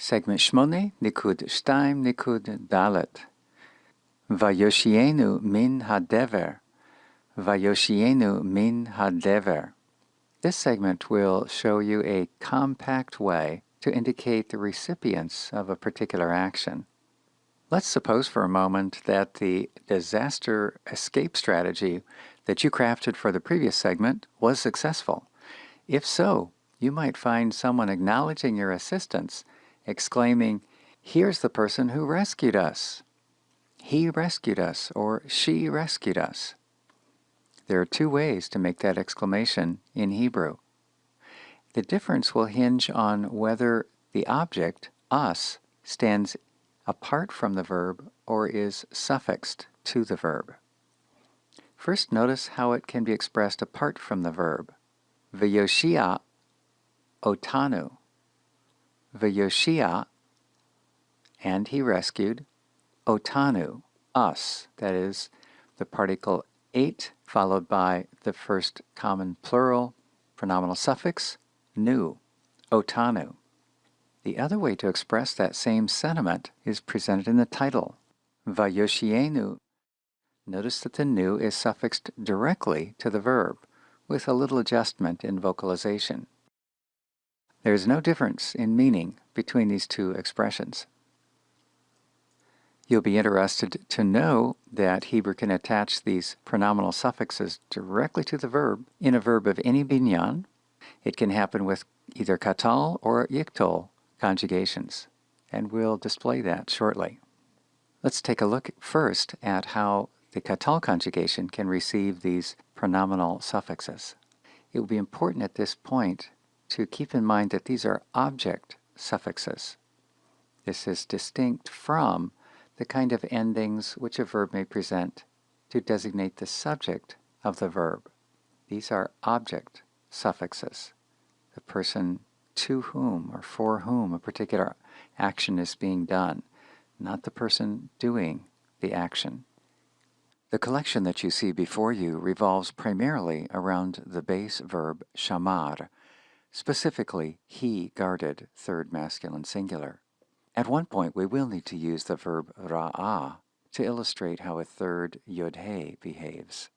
Segment Shmone Nikud Shtaim Nikud Dalet. Vayoshienu min hadever. Vayoshienu min hadever. This segment will show you a compact way to indicate the recipients of a particular action. Let's suppose for a moment that the disaster escape strategy that you crafted for the previous segment was successful. If so, you might find someone acknowledging your assistance, exclaiming, "Here's the person who rescued us. He rescued us," or "She rescued us." There are two ways to make that exclamation in Hebrew. The difference will hinge on whether the object, us, stands apart from the verb or is suffixed to the verb. First, notice how it can be expressed apart from the verb. V'yoshia otanu. V'yoshia, and he rescued, otanu, us. That is, the particle ate followed by the first common plural pronominal suffix, nu, otanu. The other way to express that same sentiment is presented in the title, Vayoshienu. Notice that the nu is suffixed directly to the verb, with a little adjustment in vocalization. There is no difference in meaning between these two expressions. You'll be interested to know that Hebrew can attach these pronominal suffixes directly to the verb in a verb of any binyan. It can happen with either katal or yiktol conjugations, and we'll display that shortly. Let's take a look first at how the katal conjugation can receive these pronominal suffixes. It will be important at this point to keep in mind that these are object suffixes. This is distinct from the kind of endings which a verb may present to designate the subject of the verb. These are object suffixes, the person to whom or for whom a particular action is being done, not the person doing the action. The collection that you see before you revolves primarily around the base verb shamar, specifically he guarded, third masculine singular. At one point we will need to use the verb ra'ah to illustrate how a third yod-he behaves.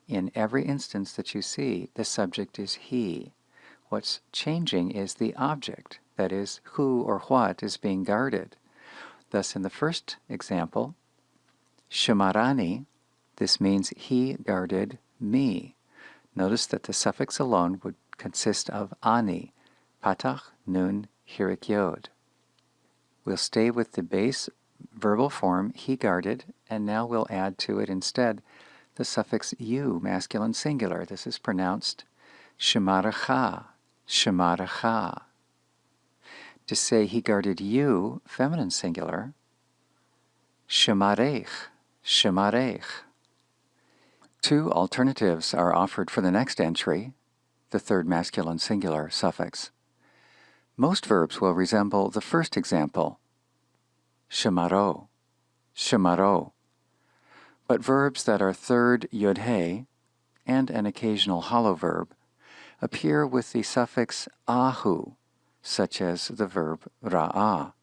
In every instance that you see, the subject is he. What's changing is the object, that is, who or what is being guarded. Thus, in the first example, shamarani, this means he guarded me. Notice that the suffix alone would consist of ani, patach, nun, hirik yod. We'll stay with the base verbal form, he guarded, and now we'll add to it instead the suffix you, masculine singular. This is pronounced shemarecha, shemarecha. To say he guarded you, feminine singular, shemarech, shemarech. Two alternatives are offered for the next entry, the third masculine singular suffix. Most verbs will resemble the first example, shemaro, shemaro. But verbs that are third yod-he and an occasional hollow verb appear with the suffix ahu, such as the verb ra'ah.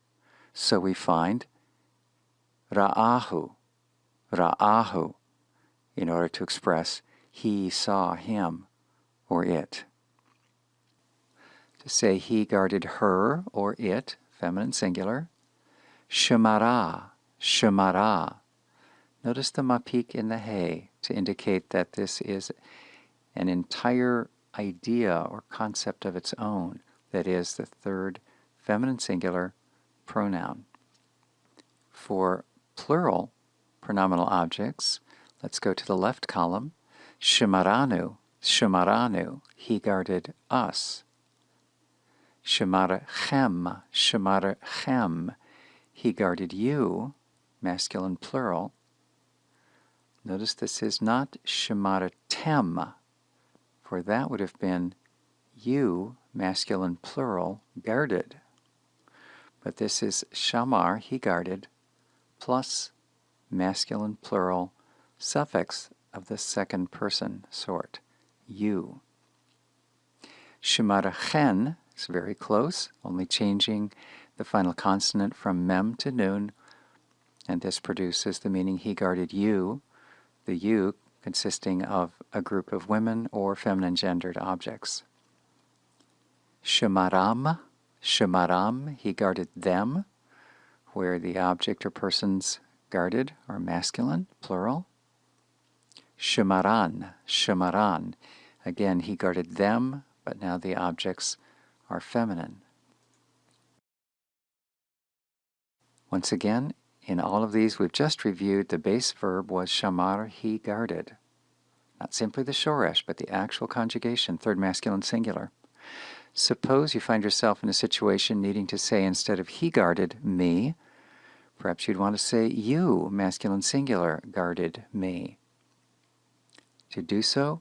So we find ra'ahu, ra'ahu, in order to express he saw him or it. To say he guarded her or it, feminine singular, shemara, shemara. Notice the mapik in the he to indicate that this is an entire idea or concept of its own, that is, the third feminine singular pronoun. For plural pronominal objects, let's go to the left column. Shemaranu, shemaranu, he guarded us. Shemarchem, shemarchem, he guarded you, masculine plural. Notice this is not shemartem, for that would have been you, masculine plural, guarded. But this is shamar, he guarded, plus masculine plural suffix of the second person sort, you. Shemarchen, It's very close, only changing the final consonant from mem to nun, and this produces the meaning he guarded you, the you consisting of a group of women or feminine gendered objects. Shemaram, shemaram, he guarded them, where the object or persons guarded are masculine, plural. Shemaran, shemaran, again he guarded them, but now the objects are feminine. Once again, in all of these we've just reviewed, the base verb was shamar, he guarded. Not simply the shoresh, but the actual conjugation, third masculine singular. Suppose you find yourself in a situation needing to say, instead of he guarded me, perhaps you'd want to say you, masculine singular, guarded me. To do so,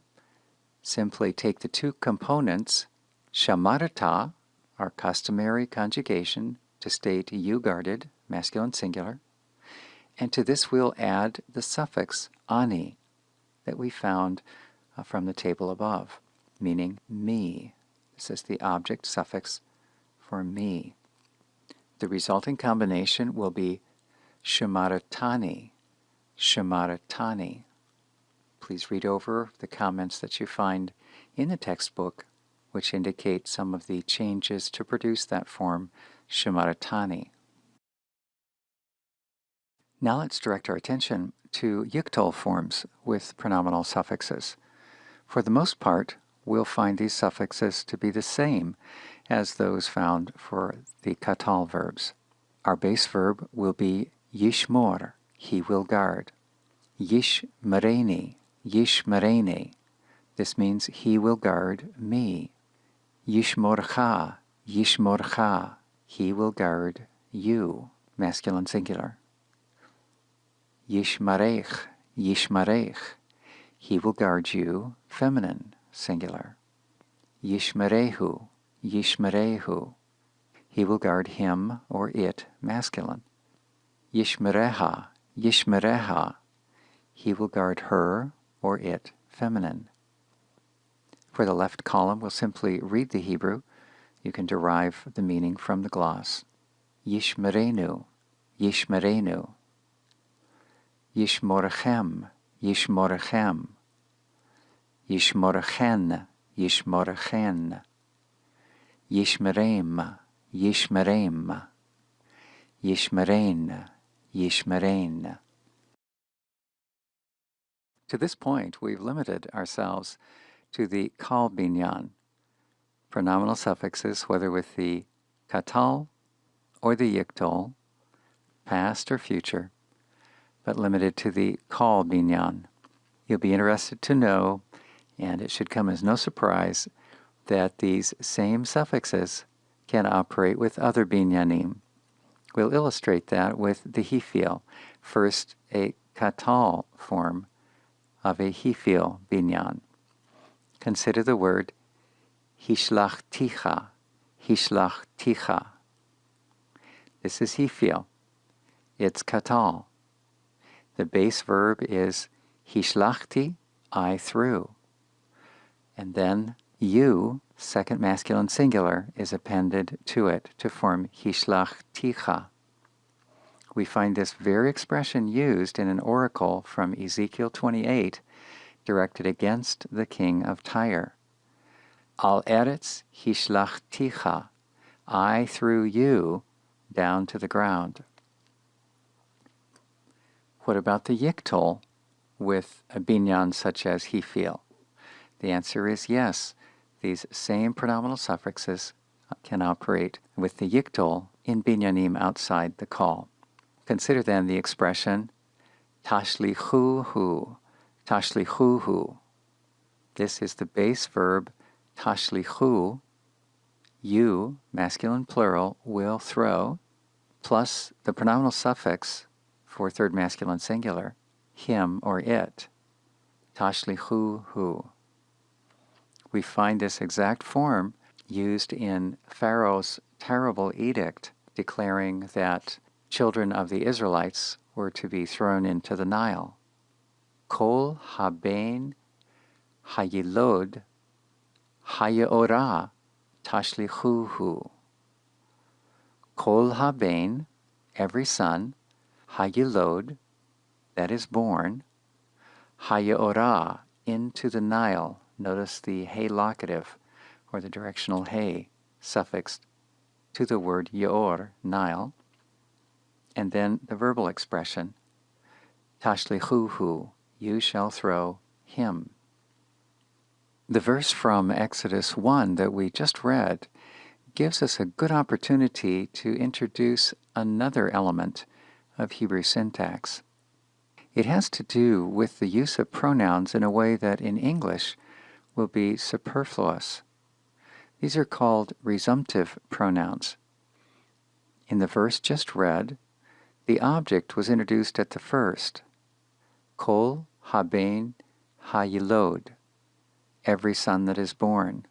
simply take the two components, shamarata, our customary conjugation to state you guarded, masculine singular, and to this we'll add the suffix ani that we found from the table above, meaning me. This is the object suffix for me. The resulting combination will be shamaratani, shamaratani. Please read over the comments that you find in the textbook, which indicate some of the changes to produce that form, shamaratani. Now let's direct our attention to yiktol forms with pronominal suffixes. For the most part, we'll find these suffixes to be the same as those found for the katal verbs. Our base verb will be yishmor, he will guard. Yishmareni, yishmareni. This means he will guard me. Yishmorcha, yishmorcha. He will guard you, masculine singular. Yishmarech, yishmarech. He will guard you, feminine singular. Yishmarehu, yishmarehu. He will guard him or it, masculine. Yishmareha, yishmareha. He will guard her or it, feminine. For the left column, we'll simply read the Hebrew. You can derive the meaning from the gloss. Yishmarenu, yishmarenu. Yishmorechem, yishmorechem. Yishmorechen, yishmorechen. Yishmerem, yishmerem. Yishmeren, yishmeren. To this point, we've limited ourselves to the kal binyan, pronominal suffixes, whether with the katal or the yiktol, past or future, but limited to the kal binyan. You'll be interested to know, and it should come as no surprise, that these same suffixes can operate with other binyanim. We'll illustrate that with the hifil. First, a katal form of a hifil binyan. Consider the word hishlachticha, hishlachticha. This is hifil. It's katal. The base verb is hishlachti, I threw. And then you, second masculine singular, is appended to it to form hishlachticha. We find this very expression used in an oracle from Ezekiel 28, directed against the king of Tyre. Al eretz hishlachticha, I threw you down to the ground. What about the yiktol with a binyan such as hifil? The answer is yes. These same pronominal suffixes can operate with the yiktol in binyanim outside the kal. Consider then the expression tashlichuhu, tashlichuhu. This is the base verb tashlichu, you, masculine plural, will throw, plus the pronominal suffix for third masculine singular, him or it, tashlichuhu. We find this exact form used in Pharaoh's terrible edict declaring that children of the Israelites were to be thrown into the Nile. Kol haben hayilod hayeorah tashlichuhu. Kol haben, every son, hayilod, that is born, hayeorah, into the Nile. Notice the hey locative, or the directional hey, suffixed to the word yeor, Nile, and then the verbal expression, tashlichuhu, you shall throw him. The verse from Exodus 1 that we just read gives us a good opportunity to introduce another element of Hebrew syntax. It has to do with the use of pronouns in a way that in English will be superfluous. These are called resumptive pronouns. In the verse just read, the object was introduced at the first, kol haben hayilod, every son that is born.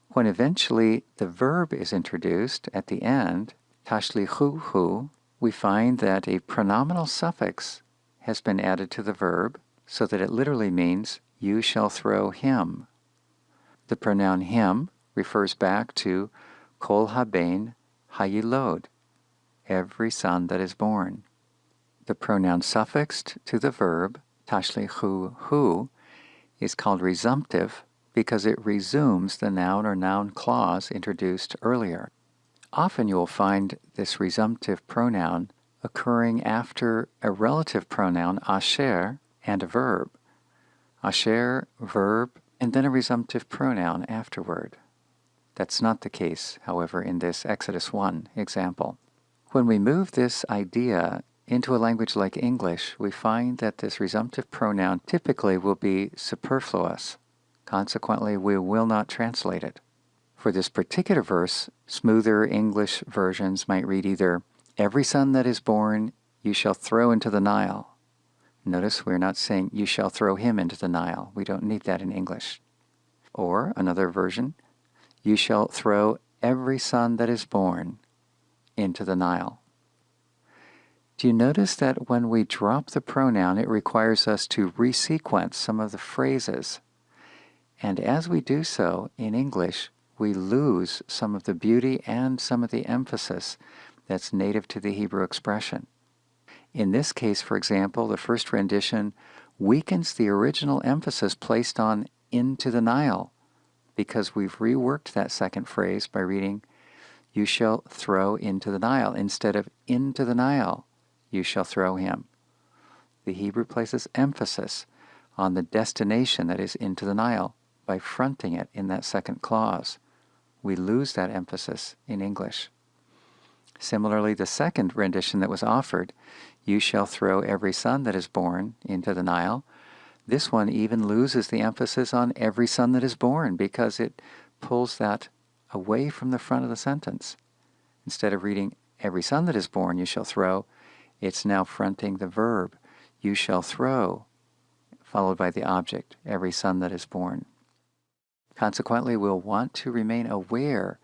When eventually the verb is introduced at the end, tashlichuhu, we find that a pronominal suffix has been added to the verb so that it literally means, you shall throw him. The pronoun him refers back to kol haben hayilod, every son that is born. The pronoun suffixed to the verb, tashlichuhu, is called resumptive because it resumes the noun or noun clause introduced earlier. Often you will find this resumptive pronoun occurring after a relative pronoun, asher, and a verb. Asher, verb, and then a resumptive pronoun afterward. That's not the case, however, in this Exodus 1 example. When we move this idea into a language like English, we find that this resumptive pronoun typically will be superfluous. Consequently, we will not translate it. For this particular verse, smoother English versions might read either, every son that is born you shall throw into the Nile. Notice we're not saying you shall throw him into the Nile. We don't need that in English. Or another version, you shall throw every son that is born into the Nile. Do you notice that when we drop the pronoun, it requires us to resequence some of the phrases? And as we do so in English, we lose some of the beauty and some of the emphasis that's native to the Hebrew expression. In this case, for example, the first rendition weakens the original emphasis placed on into the Nile because we've reworked that second phrase by reading, you shall throw into the Nile, instead of into the Nile, you shall throw him. The Hebrew places emphasis on the destination that is into the Nile by fronting it in that second clause. We lose that emphasis in English. Similarly, the second rendition that was offered, you shall throw every son that is born into the Nile, this one even loses the emphasis on every son that is born because it pulls that away from the front of the sentence. Instead of reading, every son that is born you shall throw, it's now fronting the verb, you shall throw, followed by the object, every son that is born. Consequently, we'll want to remain aware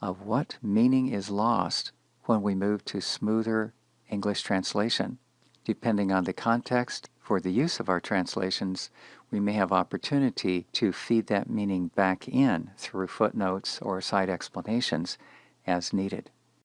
of what meaning is lost when we move to smoother English translation. Depending on the context for the use of our translations, we may have opportunity to feed that meaning back in through footnotes or side explanations as needed.